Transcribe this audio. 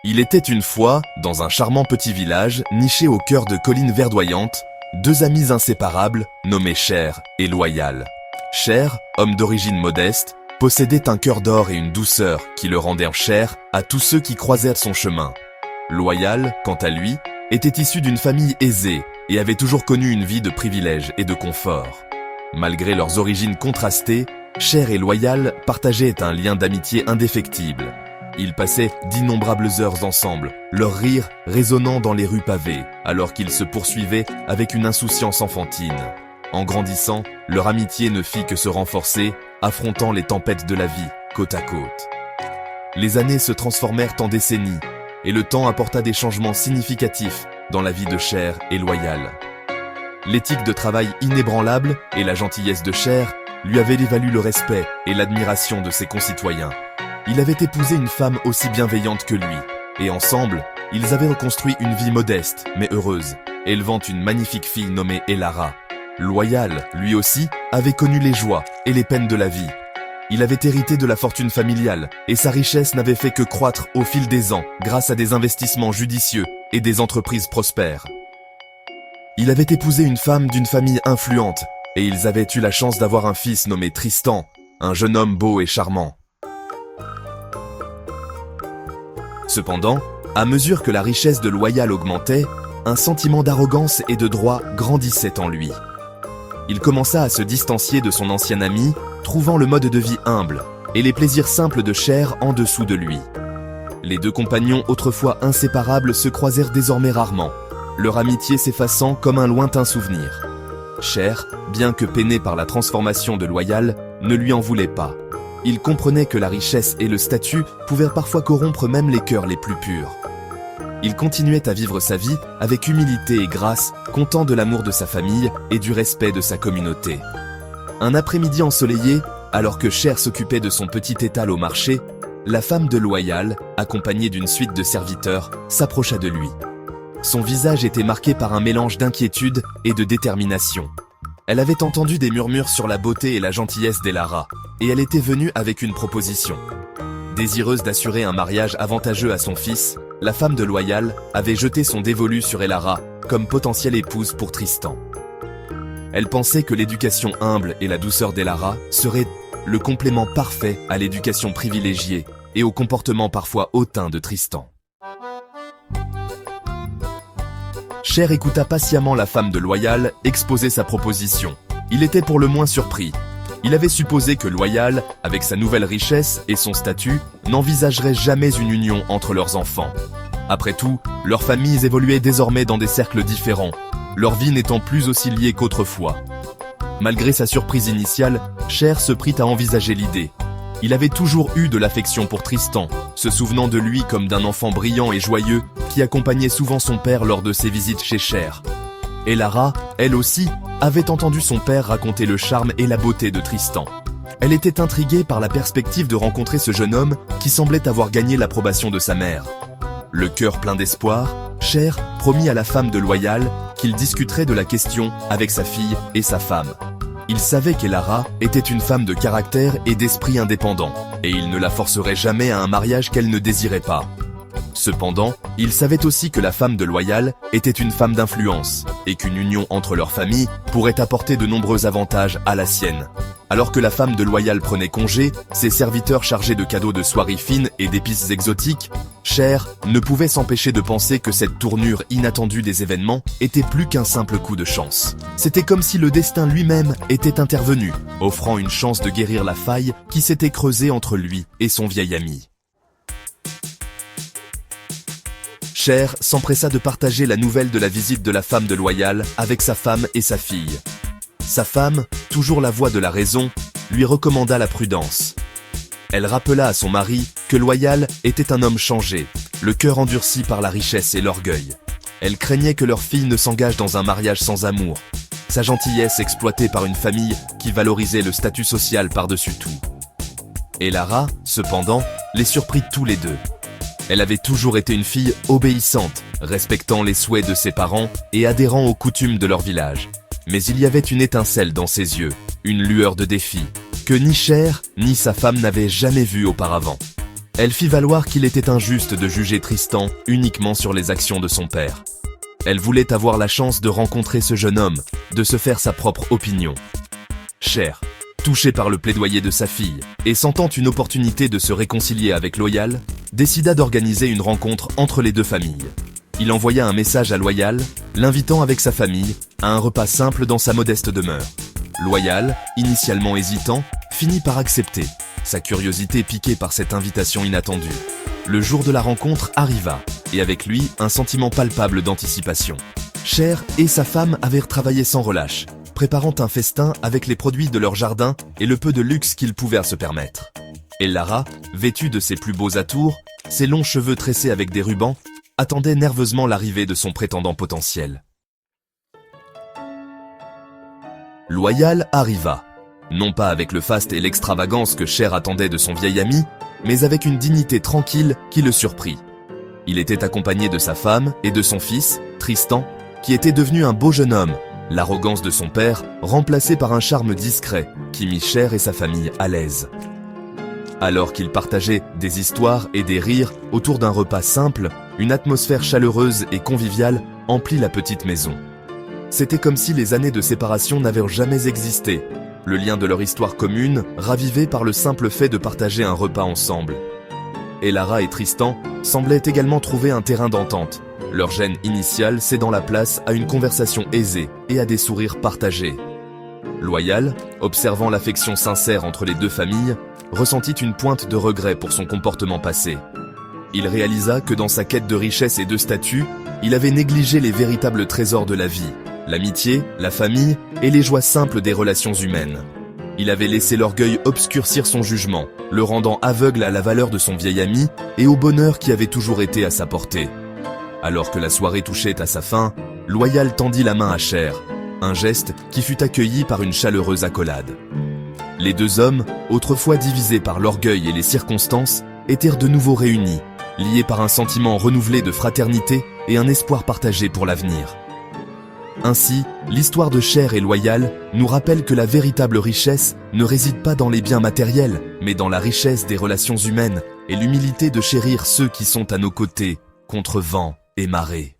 Il était une fois, dans un charmant petit village, niché au cœur de collines verdoyantes, deux amis inséparables, nommés Cher et Loyal. Cher, homme d'origine modeste, possédait un cœur d'or et une douceur qui le rendaient cher à tous ceux qui croisèrent son chemin. Loyal, quant à lui, était issu d'une famille aisée et avait toujours connu une vie de privilèges et de confort. Malgré leurs origines contrastées, Cher et Loyal partageaient un lien d'amitié indéfectible. Ils passaient d'innombrables heures ensemble, leur rire résonnant dans les rues pavées, alors qu'ils se poursuivaient avec une insouciance enfantine. En grandissant, leur amitié ne fit que se renforcer, affrontant les tempêtes de la vie, côte à côte. Les années se transformèrent en décennies, et le temps apporta des changements significatifs dans la vie de Cher et Loyal. L'éthique de travail inébranlable et la gentillesse de Cher lui avaient valu le respect et l'admiration de ses concitoyens. Il avait épousé une femme aussi bienveillante que lui, et ensemble, ils avaient reconstruit une vie modeste, mais heureuse, élevant une magnifique fille nommée Elara. Loyal, lui aussi, avait connu les joies et les peines de la vie. Il avait hérité de la fortune familiale, et sa richesse n'avait fait que croître au fil des ans, grâce à des investissements judicieux et des entreprises prospères. Il avait épousé une femme d'une famille influente, et ils avaient eu la chance d'avoir un fils nommé Tristan, un jeune homme beau et charmant. Cependant, à mesure que la richesse de Loyal augmentait, un sentiment d'arrogance et de droit grandissait en lui. Il commença à se distancier de son ancien ami, trouvant le mode de vie humble et les plaisirs simples de Cher en dessous de lui. Les deux compagnons autrefois inséparables se croisèrent désormais rarement, leur amitié s'effaçant comme un lointain souvenir. Cher, bien que peiné par la transformation de Loyal, ne lui en voulait pas. Il comprenait que la richesse et le statut pouvaient parfois corrompre même les cœurs les plus purs. Il continuait à vivre sa vie avec humilité et grâce, content de l'amour de sa famille et du respect de sa communauté. Un après-midi ensoleillé, alors que Cher s'occupait de son petit étal au marché, la femme de Loyal, accompagnée d'une suite de serviteurs, s'approcha de lui. Son visage était marqué par un mélange d'inquiétude et de détermination. Elle avait entendu des murmures sur la beauté et la gentillesse d'Elara, et elle était venue avec une proposition. Désireuse d'assurer un mariage avantageux à son fils, la femme de Loyal avait jeté son dévolu sur Elara comme potentielle épouse pour Tristan. Elle pensait que l'éducation humble et la douceur d'Elara seraient le complément parfait à l'éducation privilégiée et au comportement parfois hautain de Tristan. Cher écouta patiemment la femme de Loyal exposer sa proposition. Il était pour le moins surpris. Il avait supposé que Loyal, avec sa nouvelle richesse et son statut, n'envisagerait jamais une union entre leurs enfants. Après tout, leurs familles évoluaient désormais dans des cercles différents, leur vie n'étant plus aussi liée qu'autrefois. Malgré sa surprise initiale, Cher se prit à envisager l'idée. Il avait toujours eu de l'affection pour Tristan, se souvenant de lui comme d'un enfant brillant et joyeux qui accompagnait souvent son père lors de ses visites chez Cher. Elara, elle aussi, avait entendu son père raconter le charme et la beauté de Tristan. Elle était intriguée par la perspective de rencontrer ce jeune homme qui semblait avoir gagné l'approbation de sa mère. Le cœur plein d'espoir, Cher promit à la femme de Loyal qu'il discuterait de la question avec sa fille et sa femme. Il savait qu'Elara était une femme de caractère et d'esprit indépendant, et il ne la forcerait jamais à un mariage qu'elle ne désirait pas. Cependant, il savait aussi que la femme de Loyal était une femme d'influence, et qu'une union entre leurs familles pourrait apporter de nombreux avantages à la sienne. Alors que la femme de Loyal prenait congé, ses serviteurs chargés de cadeaux de soieries fines et d'épices exotiques, Cher ne pouvait s'empêcher de penser que cette tournure inattendue des événements était plus qu'un simple coup de chance. C'était comme si le destin lui-même était intervenu, offrant une chance de guérir la faille qui s'était creusée entre lui et son vieil ami. Cher s'empressa de partager la nouvelle de la visite de la femme de Loyal avec sa femme et sa fille. Sa femme, toujours la voix de la raison, lui recommanda la prudence. Elle rappela à son mari que Loyal était un homme changé, le cœur endurci par la richesse et l'orgueil. Elle craignait que leur fille ne s'engage dans un mariage sans amour, sa gentillesse exploitée par une famille qui valorisait le statut social par-dessus tout. Elara, cependant, les surprit tous les deux. Elle avait toujours été une fille obéissante, respectant les souhaits de ses parents et adhérant aux coutumes de leur village. Mais il y avait une étincelle dans ses yeux, une lueur de défi, que ni Cher ni sa femme n'avaient jamais vue auparavant. Elle fit valoir qu'il était injuste de juger Tristan uniquement sur les actions de son père. Elle voulait avoir la chance de rencontrer ce jeune homme, de se faire sa propre opinion. Cher, touché par le plaidoyer de sa fille, et sentant une opportunité de se réconcilier avec Loyal, décida d'organiser une rencontre entre les deux familles. Il envoya un message à Loyal, l'invitant avec sa famille à un repas simple dans sa modeste demeure. Loyal, initialement hésitant, finit par accepter, sa curiosité piquée par cette invitation inattendue. Le jour de la rencontre arriva, et avec lui, un sentiment palpable d'anticipation. Cher et sa femme avaient travaillé sans relâche, préparant un festin avec les produits de leur jardin et le peu de luxe qu'ils pouvaient se permettre. Et Lara, vêtue de ses plus beaux atours, ses longs cheveux tressés avec des rubans, attendait nerveusement l'arrivée de son prétendant potentiel. Loyal arriva, non pas avec le faste et l'extravagance que Cher attendait de son vieil ami, mais avec une dignité tranquille qui le surprit. Il était accompagné de sa femme et de son fils, Tristan, qui était devenu un beau jeune homme, l'arrogance de son père remplacée par un charme discret qui mit Cher et sa famille à l'aise. Alors qu'ils partageaient des histoires et des rires autour d'un repas simple, une atmosphère chaleureuse et conviviale emplit la petite maison. C'était comme si les années de séparation n'avaient jamais existé, le lien de leur histoire commune ravivé par le simple fait de partager un repas ensemble. Et Lara et Tristan semblaient également trouver un terrain d'entente, leur gêne initiale cédant la place à une conversation aisée et à des sourires partagés. Loyal, observant l'affection sincère entre les deux familles, ressentit une pointe de regret pour son comportement passé. Il réalisa que dans sa quête de richesse et de statut, il avait négligé les véritables trésors de la vie, l'amitié, la famille et les joies simples des relations humaines. Il avait laissé l'orgueil obscurcir son jugement, le rendant aveugle à la valeur de son vieil ami et au bonheur qui avait toujours été à sa portée. Alors que la soirée touchait à sa fin, Loyal tendit la main à Cher, un geste qui fut accueilli par une chaleureuse accolade. Les deux hommes, autrefois divisés par l'orgueil et les circonstances, étaient de nouveau réunis, liés par un sentiment renouvelé de fraternité et un espoir partagé pour l'avenir. Ainsi, l'histoire de Cher et Loyal nous rappelle que la véritable richesse ne réside pas dans les biens matériels, mais dans la richesse des relations humaines et l'humilité de chérir ceux qui sont à nos côtés, contre vent et marée.